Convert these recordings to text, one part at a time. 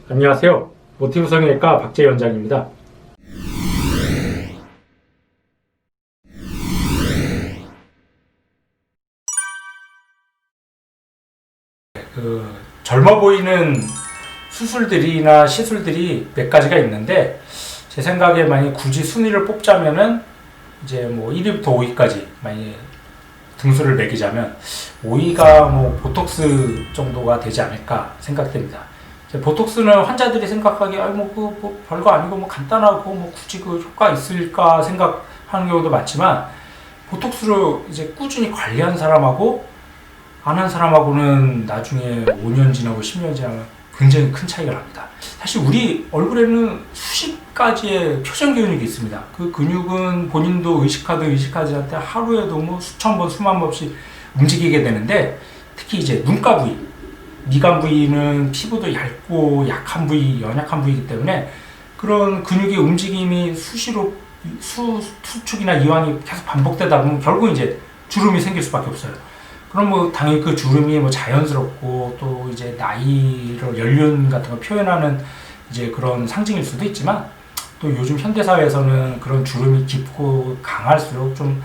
안녕하세요. 모티브 성형외과 박재희 원장입니다. 젊어 보이는 수술들이나 시술들이 몇 가지가 있는데, 제 생각에 만약 굳이 순위를 뽑자면은 이제 뭐 1위부터 5위까지 만약 등수를 매기자면 5위가 뭐 보톡스 정도가 되지 않을까 생각됩니다. 보톡스는 환자들이 생각하기에 뭐 별거 아니고 뭐 간단하고 뭐 굳이 그 효과 있을까 생각하는 경우도 많지만, 보톡스를 이제 꾸준히 관리한 사람하고 안 한 사람하고는 나중에 5년 지나고 10년 지나면 굉장히 큰 차이가 납니다. 사실 우리 얼굴에는 수십 가지의 표정 근육이 있습니다. 그 근육은 본인도 의식하지 않을 때 하루에도 뭐 수천 번, 수만 번씩 움직이게 되는데, 특히 이제 눈가 부위, 미간 부위는 피부도 얇고 약한 부위, 연약한 부위이기 때문에 그런 근육의 움직임이 수시로 수축이나 이완이 계속 반복되다 보면 결국 이제 주름이 생길 수밖에 없어요. 그럼 뭐 당연히 그 주름이 뭐 자연스럽고 또 이제 나이를 연륜 같은 걸 표현하는 이제 그런 상징일 수도 있지만, 또 요즘 현대 사회에서는 그런 주름이 깊고 강할수록 좀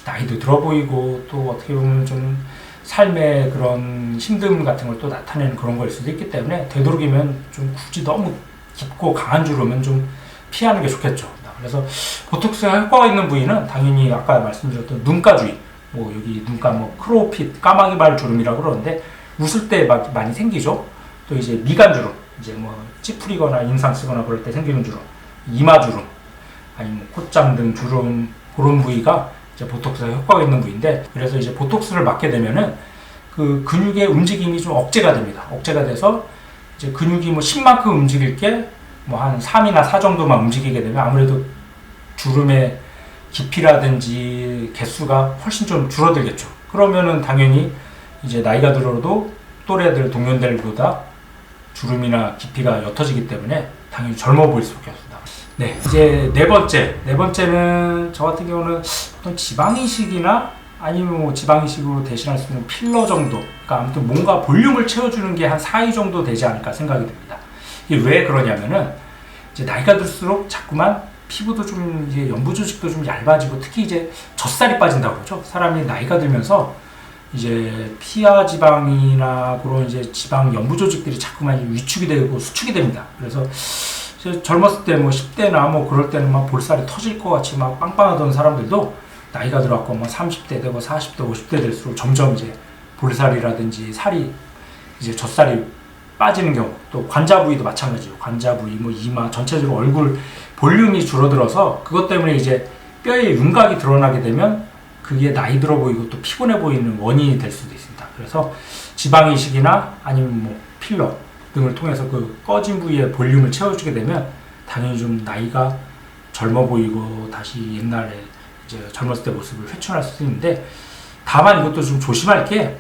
나이도 들어 보이고 또 어떻게 보면 좀 삶의 그런 힘듦 같은 걸 또 나타내는 그런 거일 수도 있기 때문에, 되도록이면 좀 굳이 너무 깊고 강한 주름은 좀 피하는 게 좋겠죠. 그래서 보톡스가 효과가 있는 부위는 당연히 아까 말씀드렸던 눈가 주위, 뭐 여기 눈가 뭐 크로우핏, 까마귀발 주름이라고 그러는데 웃을 때 많이 생기죠. 또 이제 미간 주름, 이제 뭐 찌푸리거나 인상 쓰거나 그럴 때 생기는 주름, 이마 주름, 아니면 콧장 등 주름, 그런 부위가 이제 보톡스가 효과가 있는 부위인데, 그래서 이제 보톡스를 맞게 되면은 그 근육의 움직임이 좀 억제가 됩니다. 억제가 돼서 이제 근육이 뭐 10만큼 움직일 게 뭐 한 3이나 4 정도만 움직이게 되면 아무래도 주름의 깊이라든지 개수가 훨씬 좀 줄어들겠죠. 그러면은 당연히 이제 나이가 들어도 또래들, 동년들보다 주름이나 깊이가 옅어지기 때문에 당연히 젊어 보일 수밖에 없습니다. 네, 이제 네 번째는 저 같은 경우는 어떤 지방이식이나 아니면 뭐 지방이식으로 대신할 수 있는 필러 정도, 그러니까 아무튼 뭔가 볼륨을 채워주는 게 한 4위 정도 되지 않을까 생각이 됩니다. 이게 왜 그러냐면은 이제 나이가 들수록 자꾸만 피부도 좀 이제 연부 조직도 좀 얇아지고, 특히 이제 젖살이 빠진다고 그러죠. 사람이 나이가 들면서 이제 피하 지방이나 그런 이제 지방 연부 조직들이 자꾸만 위축이 되고 수축이 됩니다. 그래서 젊었을 때 뭐 10대나 뭐 그럴 때는 막 볼살이 터질 것 같이 막 빵빵하던 사람들도 나이가 들어왔고 뭐 30대 되고 40대, 50대 될수록 점점 이제 볼살이라든지 살이 이제 젖살이 빠지는 경우, 또 관자 부위도 마찬가지예요. 관자 부위, 뭐 이마, 전체적으로 얼굴 볼륨이 줄어들어서 그것 때문에 이제 뼈의 윤곽이 드러나게 되면 그게 나이 들어 보이고 또 피곤해 보이는 원인이 될 수도 있습니다. 그래서 지방 이식이나 아니면 뭐 필러 등을 통해서 그 꺼진 부위의 볼륨을 채워주게 되면 당연히 좀 나이가 젊어 보이고 다시 옛날에 이제 젊었을 때 모습을 회춘할 수 있는데, 다만 이것도 좀 조심할 게,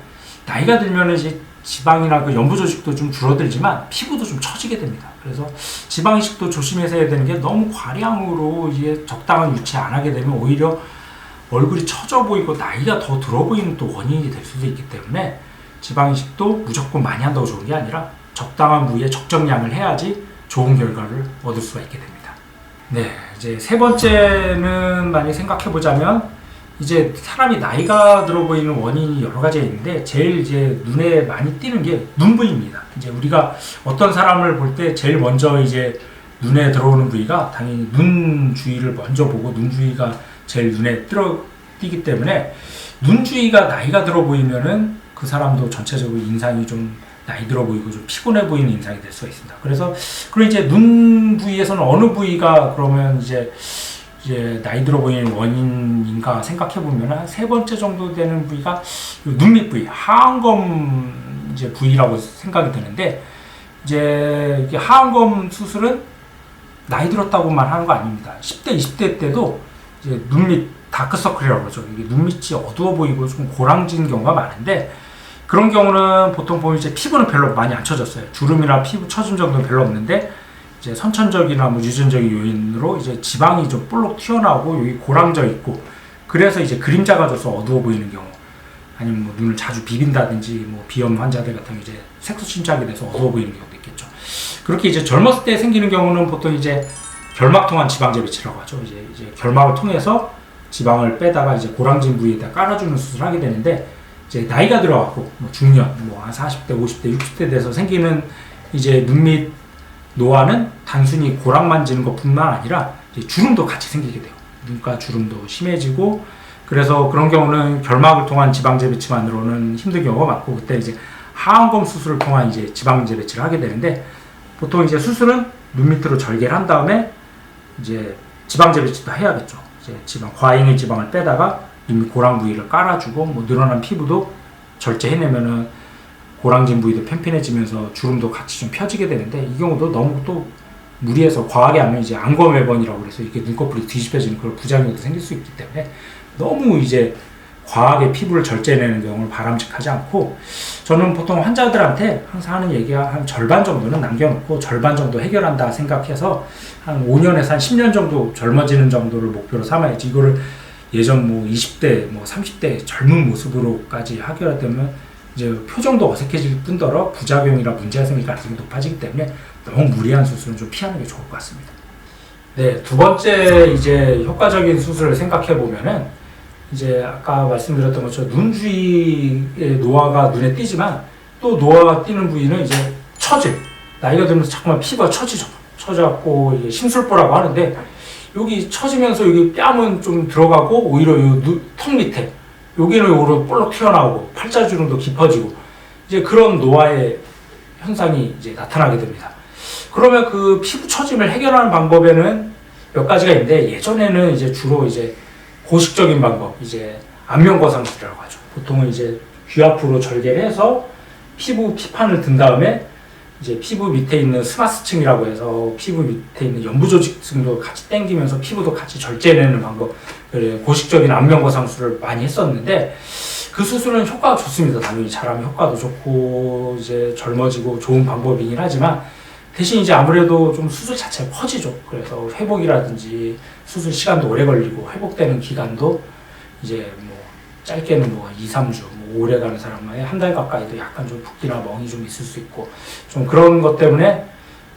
나이가 들면 이제 지방이나 그 연부 조직도 좀 줄어들지만 피부도 좀 처지게 됩니다. 그래서 지방 이식도 조심해서 해야 되는 게, 너무 과량으로 이게 적당한 유치 안 하게 되면 오히려 얼굴이 처져 보이고 나이가 더 들어 보이는 또 원인이 될 수도 있기 때문에, 지방 이식도 무조건 많이 한다고 좋은 게 아니라 적당한 부위에 적정량을 해야지 좋은 결과를 얻을 수가 있게 됩니다. 네, 이제 세 번째는 많이 생각해 보자면, 이제 사람이 나이가 들어 보이는 원인이 여러 가지가 있는데, 제일 이제 눈에 많이 띄는 게 눈 부위입니다. 이제 우리가 어떤 사람을 볼 때 제일 먼저 이제 눈에 들어오는 부위가 당연히 눈 주위를 먼저 보고, 눈 주위가 제일 눈에 띄기 때문에, 눈 주위가 나이가 들어 보이면은 그 사람도 전체적으로 인상이 좀 나이 들어 보이고 좀 피곤해 보이는 인상이 될 수가 있습니다. 그래서 그럼 이제 눈 부위에서는 어느 부위가 그러면 이제 나이 들어 보이는 원인인가 생각해 보면, 한 세 번째 정도 되는 부위가 눈 밑 부위, 하안검 이제 부위라고 생각이 드는데, 이제 이게 하안검 수술은 나이 들었다고만 하는 거 아닙니다. 10대, 20대 때도 이제 눈 밑 다크서클이라고 그러죠. 이게 눈 밑이 어두워 보이고 좀 고랑진 경우가 많은데, 그런 경우는 보통 보면 이제 피부는 별로 많이 안 처졌어요. 주름이나 피부 처짐 정도는 별로 없는데, 이제 선천적이나 뭐 유전적인 요인으로 이제 지방이 좀 볼록 튀어나오고 여기 고랑져 있고, 그래서 이제 그림자가 져서 어두워 보이는 경우, 아니면 뭐 눈을 자주 비빈다든지 뭐 비염 환자들 같은 경우 이제 색소 침착이 돼서 어두워 보이는 경우도 있겠죠. 그렇게 이제 젊었을 때 생기는 경우는 보통 이제 결막 통한 지방 재배치라고 하죠. 이제 결막을 통해서 지방을 빼다가 이제 고랑진 부위에다 깔아주는 수술을 하게 되는데, 이제 나이가 들어가고 뭐 중년, 뭐 한 40대, 50대, 60대 돼서 생기는 이제 눈 밑 노화는 단순히 고랑 만지는 것뿐만 아니라 이제 주름도 같이 생기게 돼요. 눈가 주름도 심해지고, 그래서 그런 경우는 결막을 통한 지방 재배치만으로는 힘든 경우가 많고, 그때 이제 하안검 수술을 통한 이제 지방 재배치를 하게 되는데, 보통 이제 수술은 눈 밑으로 절개를 한 다음에 이제 지방 재배치도 해야겠죠. 이제 과잉의 지방을 빼다가 눈 밑 고랑 부위를 깔아주고, 뭐 늘어난 피부도 절제해내면은 고랑진 부위도 편편해지면서 주름도 같이 좀 펴지게 되는데, 이 경우도 너무 또 무리해서 과하게 하면 이제 안검외번이라고 그래서 이렇게 눈꺼풀이 뒤집혀지는 그런 부작용도 생길 수 있기 때문에, 너무 이제 과하게 피부를 절제해내는 경우를 바람직하지 않고, 저는 보통 환자들한테 항상 하는 얘기가 한 절반 정도는 남겨놓고 절반 정도 해결한다 생각해서 한 5년에서 한 10년 정도 젊어지는 정도를 목표로 삼아야지, 이거를 예전 뭐 20대, 뭐 30대 젊은 모습으로까지 하게 되면 이제 표정도 어색해질 뿐더러 부작용이나 문제가 생길 가능성이 높아지기 때문에 너무 무리한 수술은 좀 피하는 게 좋을 것 같습니다. 네, 두 번째 이제 효과적인 수술을 생각해 보면은, 이제 아까 말씀드렸던 것처럼 눈 주위의 노화가 눈에 띄지만, 또 노화가 띄는 부위는 이제 처질, 나이가 들면서 자꾸만 피부가 처지죠. 처져갖고 이게 심술보라고 하는데, 여기 처지면서 여기 뺨은 좀 들어가고 오히려 턱 밑에 여기는 오히려 볼록 튀어나오고 팔자주름도 깊어지고, 이제 그런 노화의 현상이 이제 나타나게 됩니다. 그러면 그 피부 처짐을 해결하는 방법에는 몇 가지가 있는데, 예전에는 이제 주로 이제 고식적인 방법, 이제 안면거상술이라고 하죠. 보통은 이제 귀 앞으로 절개를 해서 피부 피판을 든 다음에 이제 피부 밑에 있는 스마스층이라고 해서 피부 밑에 있는 연부조직층도 같이 당기면서 피부도 같이 절제해내는 방법, 고식적인 안면거상술을 많이 했었는데, 그 수술은 효과가 좋습니다. 당연히 잘하면 효과도 좋고 이제 젊어지고 좋은 방법이긴 하지만, 대신 이제 아무래도 좀 수술 자체가 커지죠. 그래서 회복이라든지 수술 시간도 오래 걸리고 회복되는 기간도 이제 뭐 짧게는 뭐 2, 3주, 뭐 오래 가는 사람만에 한 달 가까이도 약간 좀 붓기나 멍이 좀 있을 수 있고, 좀 그런 것 때문에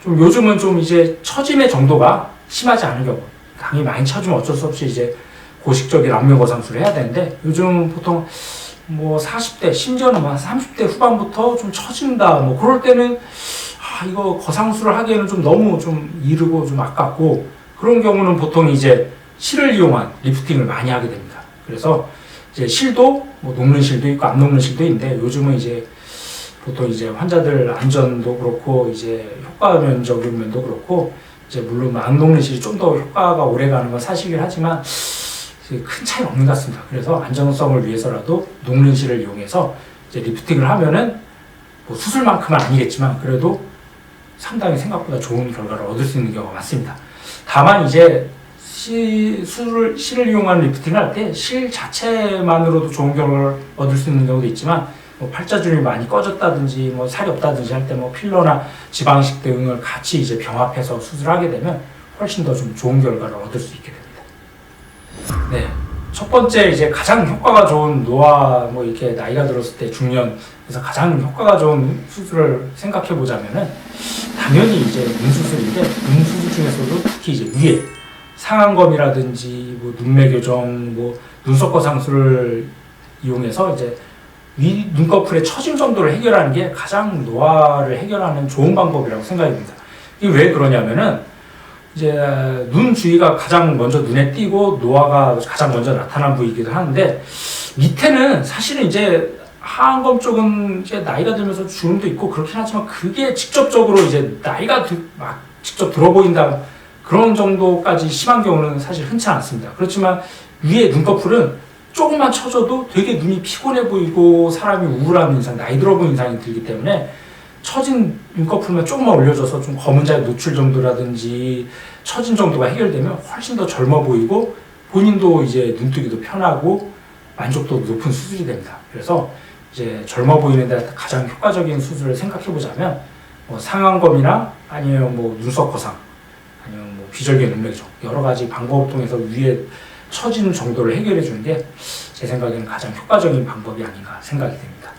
좀 요즘은 좀 이제 처짐의 정도가 심하지 않은 경우, 당연히 많이 처지면 어쩔 수 없이 이제 고식적인 안면거상술을 해야 되는데, 요즘 보통 뭐 40대, 심지어는 뭐 30대 후반부터 좀 처진다, 뭐 그럴 때는 이거 거상술을 하기에는 좀 너무 좀 이르고 좀 아깝고, 그런 경우는 보통 이제 실을 이용한 리프팅을 많이 하게 됩니다. 그래서 이제 실도 뭐 녹는 실도 있고 안 녹는 실도 있는데, 요즘은 이제 보통 이제 환자들 안전도 그렇고 이제 효과적인 면도 그렇고, 이제 물론 안 녹는 실이 좀 더 효과가 오래 가는 건 사실이긴 하지만 큰 차이는 없는 것 같습니다. 그래서 안전성을 위해서라도 녹는 실을 이용해서 이제 리프팅을 하면은 뭐 수술만큼은 아니겠지만 그래도 상당히 생각보다 좋은 결과를 얻을 수 있는 경우가 많습니다. 다만 이제 실을 이용하는 리프팅을 할 때 실 자체만으로도 좋은 결과를 얻을 수 있는 경우도 있지만, 뭐 팔자주름이 많이 꺼졌다든지 뭐 살이 없다든지 할 때 뭐 필러나 지방이식 등을 같이 이제 병합해서 수술하게 되면 훨씬 더 좀 좋은 결과를 얻을 수 있게 됩니다. 네, 첫 번째 이제 가장 효과가 좋은 노화, 뭐 이렇게 나이가 들었을 때 중년, 그래서 가장 효과가 좋은 수술을 생각해 보자면은 당연히 이제 눈 수술인데, 눈 수술 중에서도 특히 이제 위에 상안검이라든지 뭐 눈매 교정, 뭐 눈썹 거상술을 이용해서 이제 위 눈꺼풀의 처짐 정도를 해결하는 게 가장 노화를 해결하는 좋은 방법이라고 생각이 듭니다. 이게 왜 그러냐면은, 이제 눈 주위가 가장 먼저 눈에 띄고 노화가 가장 먼저 나타난 부위이기도 하는데, 밑에는 사실은 이제 하안검 쪽은 이제 나이가 들면서 주름도 있고 그렇긴 하지만, 그게 직접적으로 이제 나이가 막 직접 들어 보인다 그런 정도까지 심한 경우는 사실 흔치 않습니다. 그렇지만 위에 눈꺼풀은 조금만 처져도 되게 눈이 피곤해 보이고 사람이 우울한 인상, 나이 들어 보이는 인상이 들기 때문에, 처진 눈꺼풀만 조금만 올려줘서 좀 검은 자에 노출 정도라든지 처진 정도가 해결되면 훨씬 더 젊어 보이고 본인도 이제 눈뜨기도 편하고 만족도 높은 수술이 됩니다. 그래서 이제 젊어 보이는 데 가장 효과적인 수술을 생각해 보자면, 뭐 상안검이나 아니면 뭐 눈썹 거상, 아니면 뭐 비절개 눈매교정, 여러 가지 방법을 통해서 위에 처진 정도를 해결해 주는 게 제 생각에는 가장 효과적인 방법이 아닌가 생각이 됩니다.